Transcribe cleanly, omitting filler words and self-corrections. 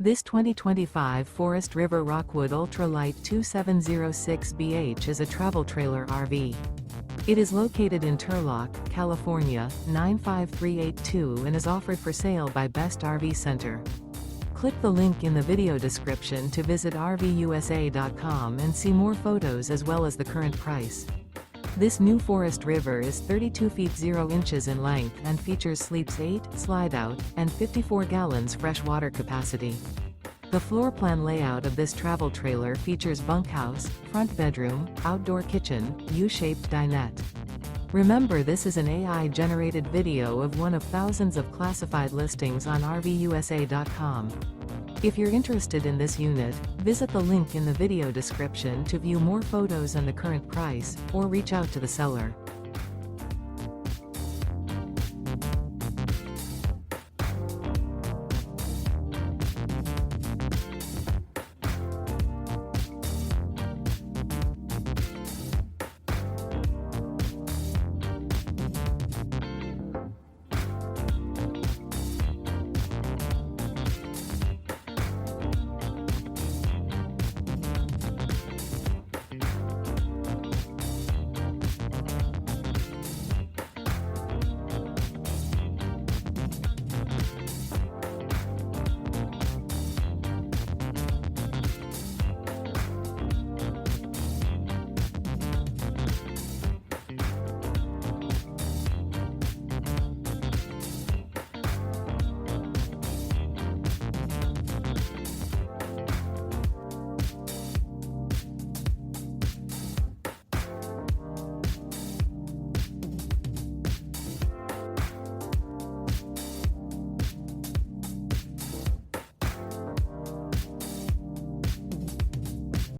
This 2025 Forest River Rockwood Ultralight 2706BH is a travel trailer RV. It is located in Turlock, California, 95382 and is offered for sale by Best RV Center. Click the link in the video description to visit RVUSA.com and see more photos as well as the current price. This new Forest River is 32 feet 0 inches in length and features sleeps 8, slide-out, and 54 gallons fresh water capacity. The floor plan layout of this travel trailer features bunkhouse, front bedroom, outdoor kitchen, U-shaped dinette. Remember, this is an AI-generated video of one of thousands of classified listings on RVUSA.com. If you're interested in this unit, visit the link in the video description to view more photos and the current price, or reach out to the seller.